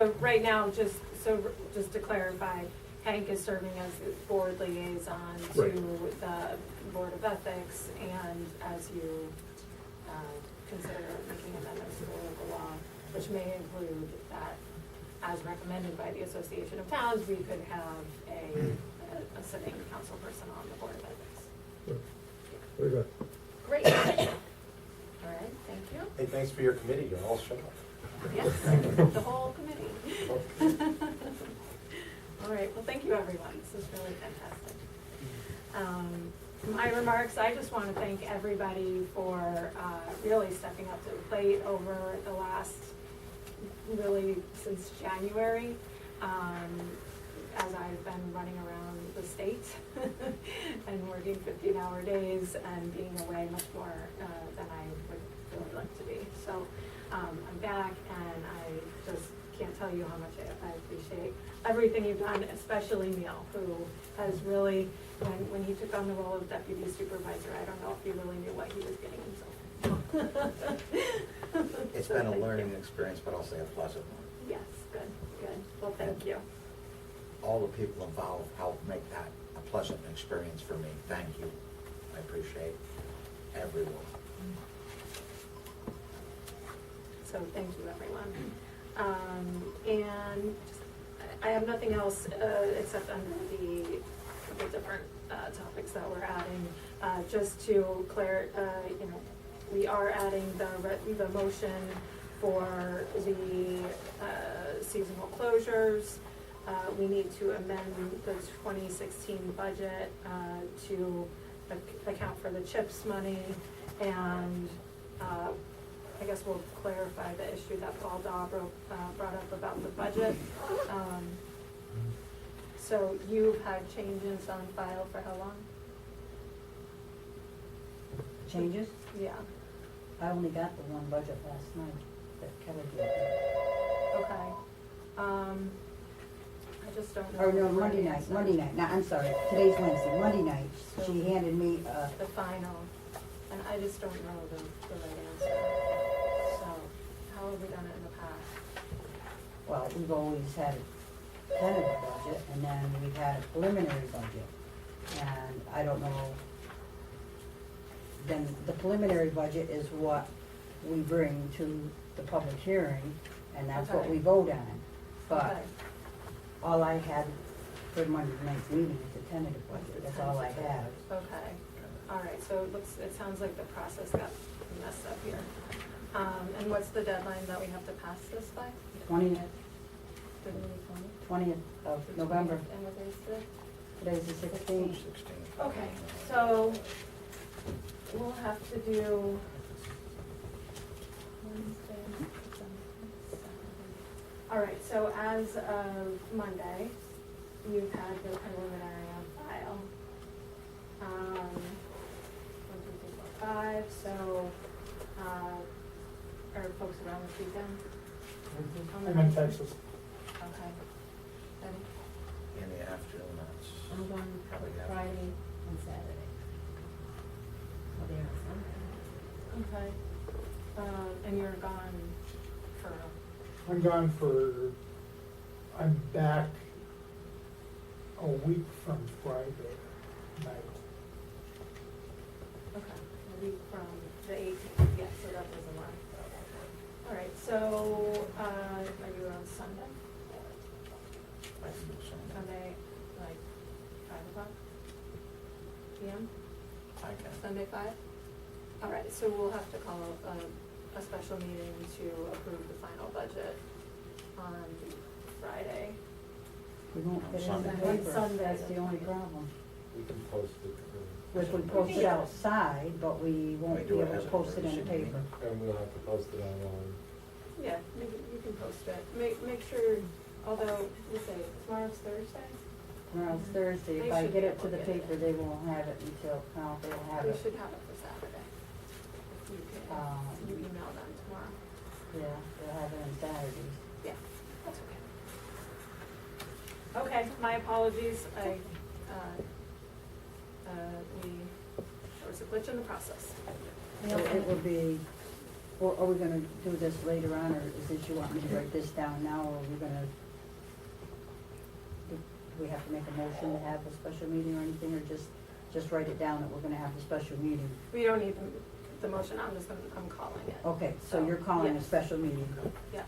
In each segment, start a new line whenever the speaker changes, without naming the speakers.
So right now, just to clarify, Hank is serving as the board liaison to
Right.
the Board of Ethics, and as you consider making amendments to the local law, which may include that, as recommended by the Association of Towns, we could have a sitting council person on the Board of Ethics.
Yeah. Very good.
Great. All right, thank you.
Hey, thanks for your committee, you're all shut up.
Yes, the whole committee. All right, well, thank you, everyone. This is really fantastic. My remarks, I just want to thank everybody for really stepping up to the plate over the last, really since January, as I've been running around the state and working 15-hour days and being away much more than I would really like to be. So I'm back, and I just can't tell you how much I appreciate everything you've done, especially Neil, who has really, when he took on the role of deputy supervisor, I don't know if he really knew what he was getting himself.
It's been a learning experience, but I'll say a pleasant one.
Yes, good. Well, thank you.
All the people involved helped make that a pleasant experience for me. Thank you. I appreciate everyone.
So thank you, everyone. And I have nothing else except under the different topics that we're adding. Just to we are adding the motion for the seasonal closures. We need to amend the 2016 budget to account for the CHIPS money, and I guess we'll clarify the issue that Paul Daubro brought up about the budget. So you've had changes on file for how long?
Changes?
Yeah,
I only got the one budget last night that Kelly did.
okay. I just don't know.
Or no,
the
Monday
right
night,
answer.
Monday night, no, I'm sorry, today's Wednesday, Monday night,
So-
she handed me,
The final, and I just don't know the right answer. So, how have we done it in the past?
well, we've always had a tentative budget, and then we've had a preliminary budget. And I don't know, then the preliminary budget is what we bring to the public hearing, and that's what
Okay.
we vote on. But
Okay.
all I had for Monday night's meeting is a tentative budget, that's all I have.
Okay, all right, so it sounds like the process got messed up here. And what's the deadline that we have to pass this by?
20th
Didn't we
20th of November,
And what day is today?
today's the 16th.
16.
Okay, so we'll have to do Wednesday, Saturday. All right, so as of Monday, you've had the preliminary on file. 1, 2, 3, 4, 5, so, are folks around this weekend? On the
I'm in
19th?
Texas.
Okay. Ready?
In the afternoon, that's
I'm going
probably have.
Friday and Saturday. I'll be on Sunday.
Okay. And you're gone for,
I'm gone I'm back a week from Friday night.
okay, a week from the 18th, yeah, so that doesn't work. All right, so, are you on Sunday?
I can do something.
Sunday, like 5 o'clock PM?
I can.
Sunday 5? All right, so we'll have to call a special meeting to approve the final budget on Friday.
We won't get it in the
Sunday.
paper,
Sunday.
that's the only problem.
We can post it.
If we post it outside, but we won't
We
be
do it
able
as
to
an
post it in the
emergency
paper.
And we'll have to post it online.
Yeah, you can post it. Make sure, although, let's say, tomorrow's Thursday?
Tomorrow's Thursday,
They
if I
should
get
be
it to
able
the
to get it.
paper, they won't have it until, no, they will have
We
it.
should have it for Saturday. If you can, you email them tomorrow.
Yeah, they'll have it on Saturdays.
Yeah, that's okay. Okay, my apologies, there was a glitch in the process.
So it will be Or are we gonna do this later on, or is it you want me to write this down now, or are we gonna, do we have to make a motion to have a special meeting or anything, or just write it down that we're gonna have the special meeting?
We don't need the motion, I'm calling it.
Okay, so you're calling a
Yes.
special meeting?
Yeah,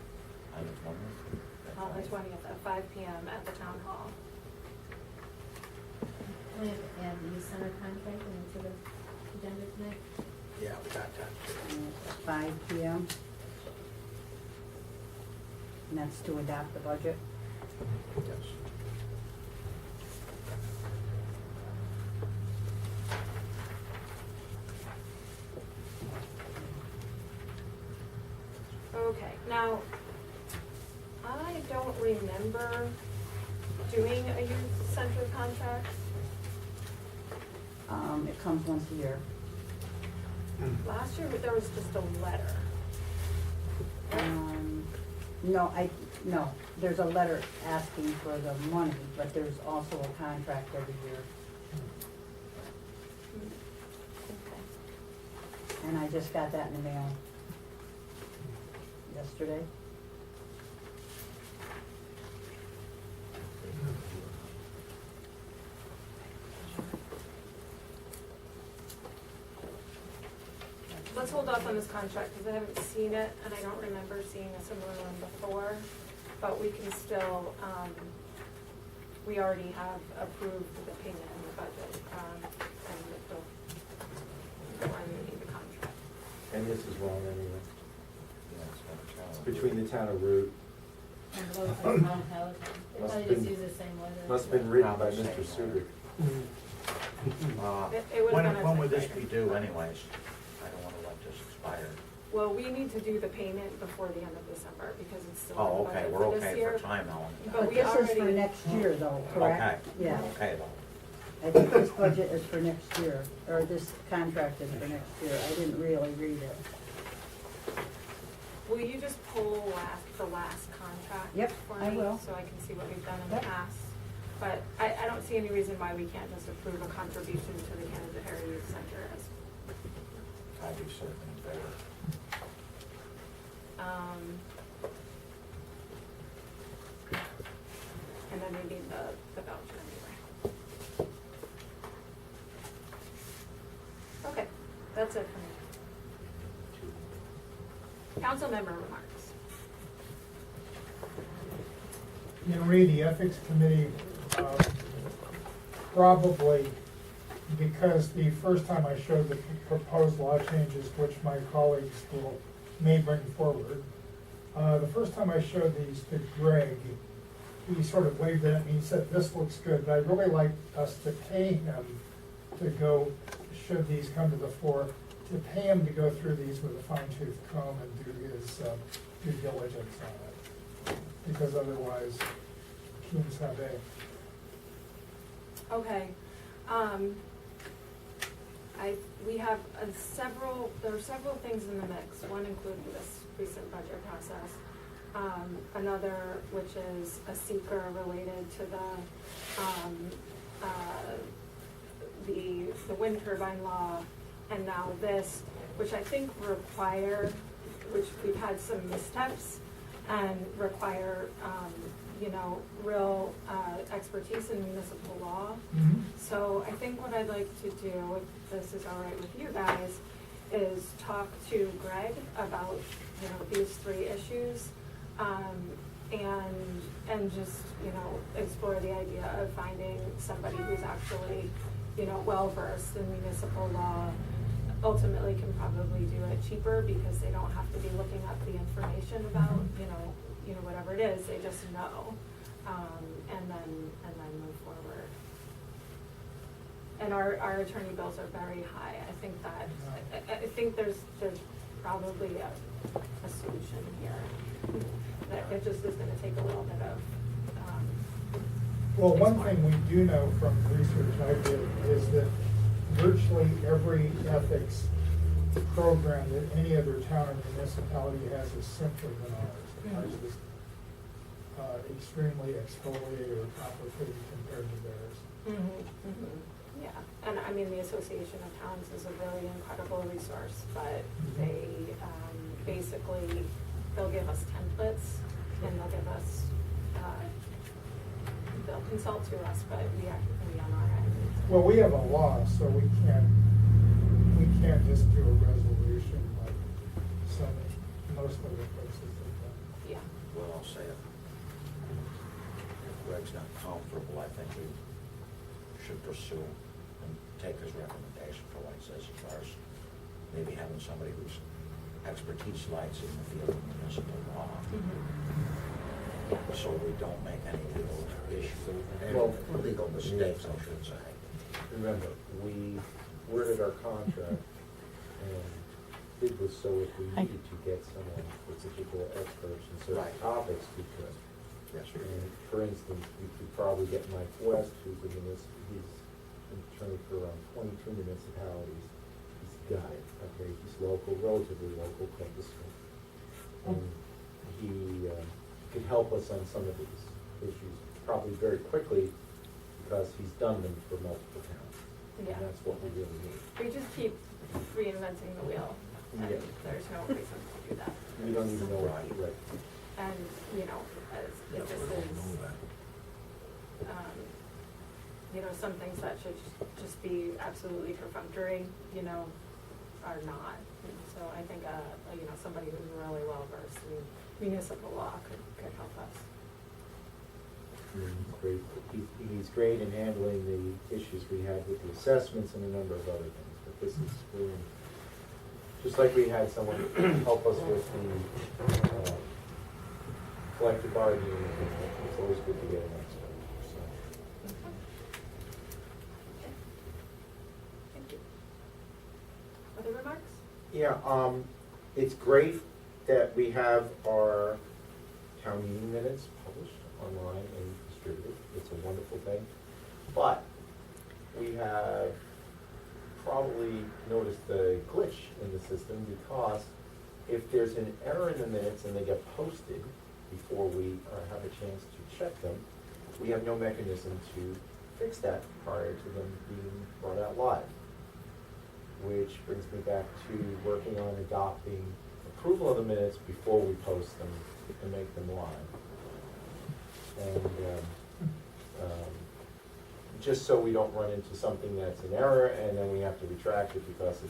On the 20th?
on the 20th at 5 PM at the town hall.
We have to add the center contract into the agenda tonight.
Yeah, we got that.
5 PM. And that's to adopt the budget?
Yes.
Okay, now, I don't remember doing a youth center contract.
It comes once a year.
Last year, there was just a letter.
No, there's a letter asking for the money, but there's also a contract every year.
Okay.
And I just got that in the mail yesterday.
Let's hold off on this contract, because I haven't seen it, and I don't remember seeing a similar one before, but we can still, we already have approved the payment in the budget, and the one we need the contract.
And this is wrong anyway.
Yeah, it's got a challenge.
It's between the town of Root.
And below it says Mount Palatine. They
Must
probably
have
just
been-
use the same letter.
Must have been written by
Probably
Mr.
same
Suter.
It would've
When
been a
would this be
typewriter.
due anyways? I don't wanna let this expire.
Well, we need to do the payment before the end of December, because it's still in
Oh,
the
okay,
budget
we're
for this
okay
year.
for time, Ellen.
But we
this is for
already-
next year though,
Okay,
correct? Yeah,
okay though.
I think this budget is for next year, or this contract is for next year. I didn't really read it.
Will you just pull the last contract
Yep,
for
I
me,
will.
so I can see what we've done in the
Yep.
past? But I don't see any reason why we can't just approve a contribution to the Canada Heritage Center as,
I'd be certainly in favor.
and then we need the voucher anyway. Okay, that's it for me. Council member remarks.
You know, Reed, the ethics committee, probably because the first time I showed the proposed law changes, which my colleagues may bring forward, the first time I showed these to Greg, he sort of waved at me and said, "This looks good," but I'd really like us to pay him to go, should these come to the floor, to pay him to go through these with a fine tooth comb and do his due diligence on it. Because otherwise, quien sabe.
Okay, we have there are several things in the mix, one including this recent budget process. Another, which is a seeker related to the wind turbine law, and now this, which I think which we've had some missteps and require, real expertise in municipal law.
Mm-hmm.
So I think what I'd like to do, if this is all right with you guys, is talk to Greg about, these three issues, and just, explore the idea of finding somebody who's actually, well-versed in municipal law. Ultimately can probably do it cheaper because they don't have to be looking up the information about, whatever it is, they just know, and then move forward. And our attorney bills are very high. I think there's probably a solution here. That it just is gonna take a little bit of,
Well, one thing we do know from research I did is that virtually every ethics program that any other town or municipality has is simpler than ours. Ours is extremely exfoliated or complicated compared to theirs.
yeah. And I mean, the Association of Towns is a really incredible resource, but they, basically, they'll give us templates and they'll give us, they'll consult to us, but we have to be on our end.
Well, we have a law, so we can't just do a resolution like most of the places have done.
Yeah.
Well, I'll say it. If Greg's not comfortable, I think we should pursue and take his recommendation for what he says as far as maybe having somebody whose expertise lies in the field of municipal law, so we don't make any legal issues,
Well,
any legal mistakes, I should say.
Remember, we worded our contract and did this so if we needed to get someone with particular experts in certain
Right.
topics, we could.
Yes, we
And for instance, we could probably get Mike West, who's he's an attorney for around 22 municipalities. He's got it, okay, he's local, relatively local, Columbus. And he could help us on some of these issues probably very quickly because he's done them for multiple towns.
Yeah.
And that's what we really need.
We just keep reinventing the wheel, and
Yeah.
there's no reason to do that.
We don't even know what, right.
And, you know, as, if this is, you know, some things that should just be absolutely perfunctory, you know, are not. And so I think, you know, somebody who's really well versed in municipal law could help us.
He's great. He's great in handling the issues we had with the assessments and a number of other things, but this is really, just like we had someone help us with the collective bargaining, it's always good to get an expert, so.
Thank you. Other remarks?
Yeah, it's great that we have our town meeting minutes published online and distributed. It's a wonderful thing. But we have probably noticed a glitch in the system because if there's an error in the minutes and they get posted before we have a chance to check them, we have no mechanism to fix that prior to them being brought out live. Which brings me back to working on adopting approval of the minutes before we post them and make them live. And just so we don't run into something that's an error and then we have to retract it because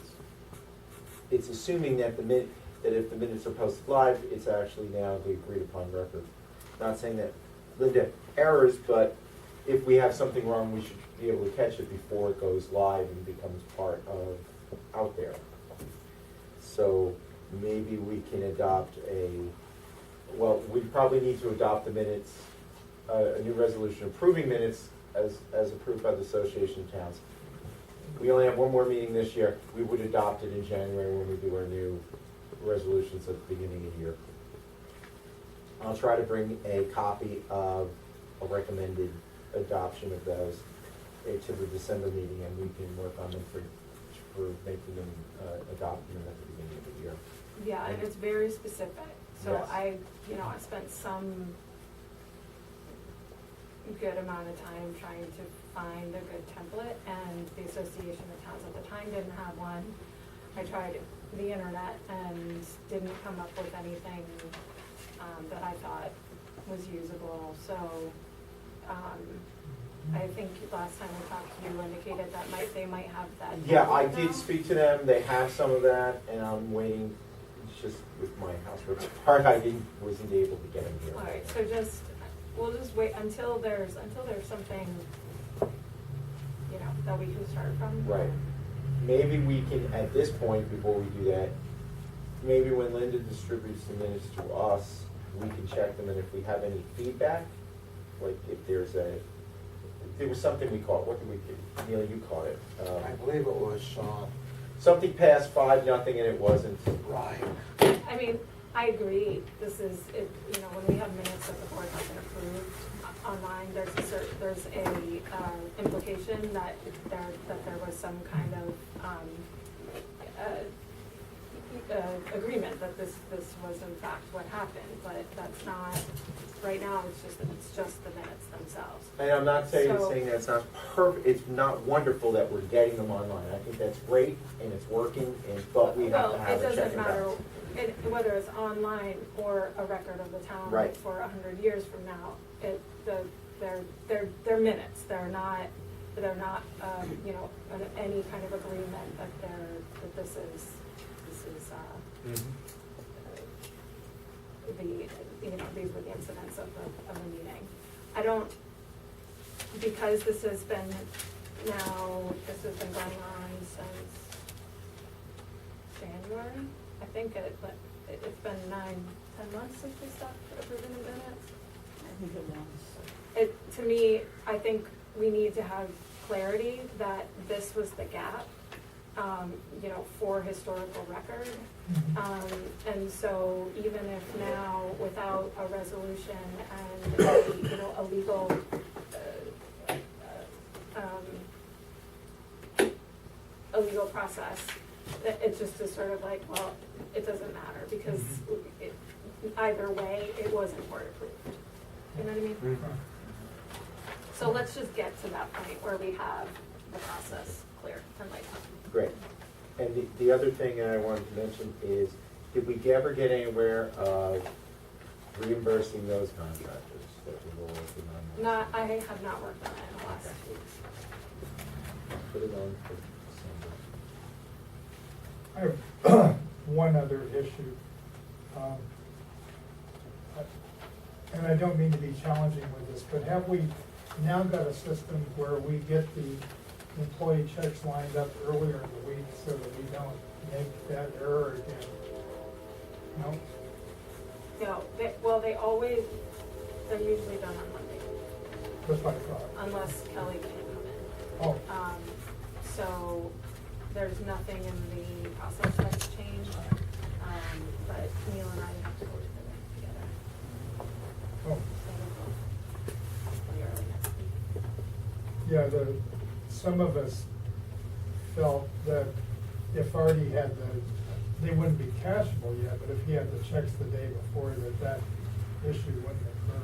it's assuming that that if the minutes are posted live, it's actually now the agreed upon record. Not saying that Linda errors, but if we have something wrong, we should be able to catch it before it goes live and becomes part of out there. So maybe we can adopt we probably need to adopt the minutes, a new resolution approving minutes as approved by the Association of Towns. We only have one more meeting this year. We would adopt it in January when we do our new resolutions at the beginning of the year. I'll try to bring a copy of a recommended adoption of those to the December meeting, and we can work on them for making them adopting them at the beginning of the year.
Yeah, and it's very specific. So
Yes.
I spent some good amount of time trying to find a good template, and the Association of Towns at the time didn't have one. I tried the internet and didn't come up with anything that I thought was usable. So I think last time we talked, you indicated that they might have that.
Yeah, I
template
did
now.
speak to them. They have some of that, and I'm waiting. It's just with my housework part, wasn't able to get them here.
All right, so we'll just wait until there's something, you know, that we can start from.
Right. Maybe we can, at this point, before we do that, maybe when Linda distributes the minutes to us, we can check them, and if we have any feedback, like if there was something we caught, what did we do? Neil, you caught it.
I believe it was,
Something passed 5-0 and it wasn't.
right.
I mean, I agree, this is, you know, when we have minutes that the board hasn't approved online, there's a implication that there was some kind of, agreement that this was in fact what happened, but that's not, right now, it's just the minutes themselves.
And I'm not saying
So-
that's not perfect, it's not wonderful that we're getting them online. I think that's great and it's working, but we have to have a check and balance.
Well, it doesn't matter, whether it's online or a record of the town
Right.
for 100 years from now, they're minutes, they're not, you know, any kind of agreement that this is,
Mhm.
these were the incidents of the meeting. I don't, because this has been going on since January, I think it's been 9-10 months since we stopped approving the minutes.
I think it was.
To me, I think we need to have clarity that this was the gap, you know, for historical record. And so even if now, without a resolution and a legal, a legal process, it's just a sort of like, well, it doesn't matter because either way, it wasn't court approved. You know what I mean?
Mhm.
So let's just get to that point where we have the process clear and laid out.
Great. And the other thing I wanted to mention is, did we ever get anywhere of reimbursing those contractors that we were working on?
I have not worked on it in the last
Okay.
weeks.
Put it on for December.
I have one other issue. And I don't mean to be challenging with this, but have we now got a system where we get the employee checks lined up earlier in the week so that we don't make that error again? No?
No, they're usually done on Monday,
Just like I thought.
unless Kelly can't come in.
Oh,
So there's nothing in the process that's changed, but Neil and I have to go to the bank together.
oh,
So we'll hopefully early next week.
yeah, some of us felt that if Artie had they wouldn't be cashable yet, but if he had the checks the day before, that issue wouldn't occur.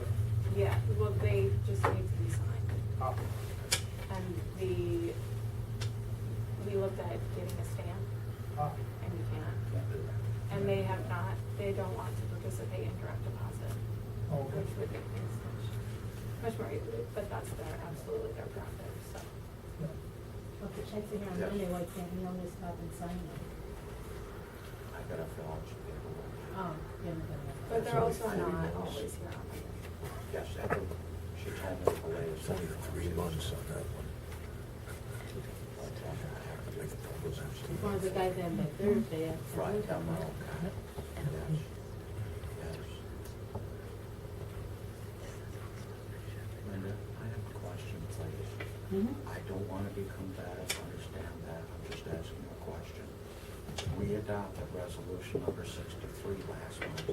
Yeah, well, they just need to be signed.
Ah,
And we looked at getting a stamp,
ah,
and you can't.
Can't do that.
And they don't want to participate in direct deposit,
okay.
which would make things much more, but that's absolutely their prerogative, so.
Yeah.
Well, if the checks are here on
Yes.
Monday, why can't we only stop and sign them?
I gotta fill out some paperwork.
Oh, yeah, no, no, no.
But they're also not always here on Monday.
Yes, she told me the latest.
It's only 3 months on that one.
As long as the guy's in by Thursday,
Friday,
that's
tomorrow,
okay.
yes, yes. Linda, I have a question, please.
Mhm.
I don't want to be combative, understand that, I'm just asking a question. We adopted resolution number 63 last month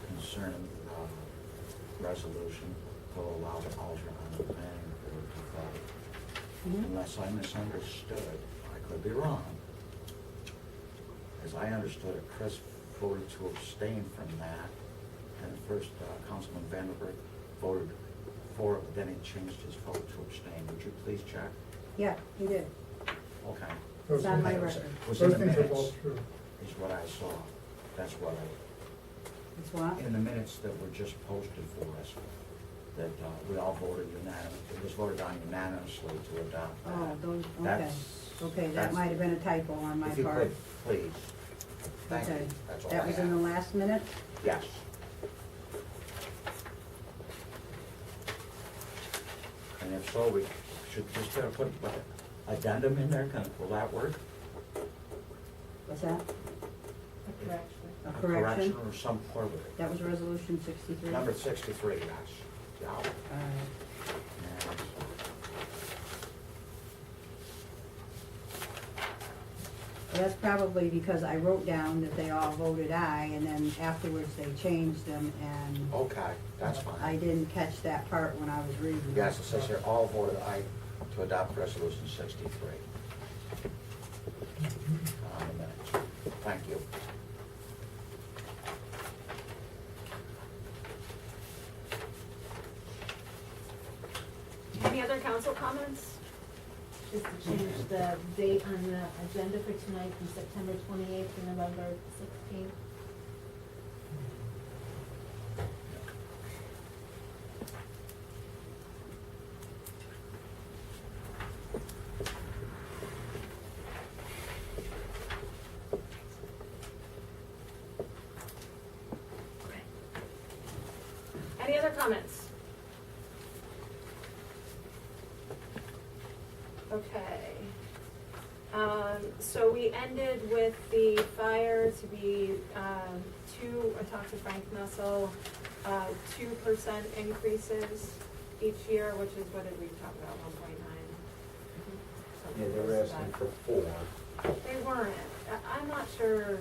concerning, resolution to allow the alternate on the planning board to vote.
Mhm.
Unless I misunderstood, I could be wrong. As I understood it, Chris voted to abstain from that, and first Councilman Vanderburg voted for it, but then he changed his vote to abstain. Would you please check?
Yeah, he did.
Okay.
Those
It's on my
things-
record.
Was in
Those
the
things are
minutes,
both true.
is what I saw. That's what
It's what?
in the minutes that were just posted for us, that we all voted unanimously, it was voted on unanimously to adopt that.
Oh, those, okay.
That's-
Okay, that
that's-
might have been a typo on my
If you
part.
could, please. Thank
Okay.
you. That's all
That
I
was in the
have.
last minute?
Yes. And if so, we should just put addendum in there, will that work?
What's that?
A correction.
A correction?
Or some part of it.
That was resolution 63?
Number 63, yes. Yeah.
All right.
And
Well, that's probably because I wrote down that they all voted aye, and then afterwards they changed them, and
Okay, that's fine.
I didn't catch that part when I was reading.
Yes, it says here, all voted aye to adopt resolution 63. On the minutes. Thank you.
other council comments?
Just to change the date on the agenda for tonight from September 28th to November 16th.
Any other comments? Okay. So we ended with the fire to be, I talked to Frank Nussel, 2% increases each year, which is, what did we talk about, 1.9?
Yeah, they were asking for 4.
They weren't. I'm not sure,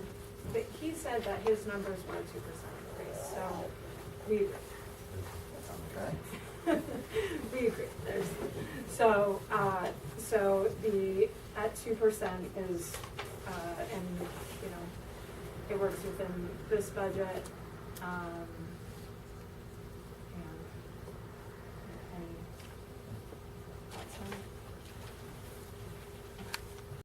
but he said that his numbers were a 2% increase, so we agree.
Okay.
We agree, there's, so the, at 2% is, and, you know, it works within this budget.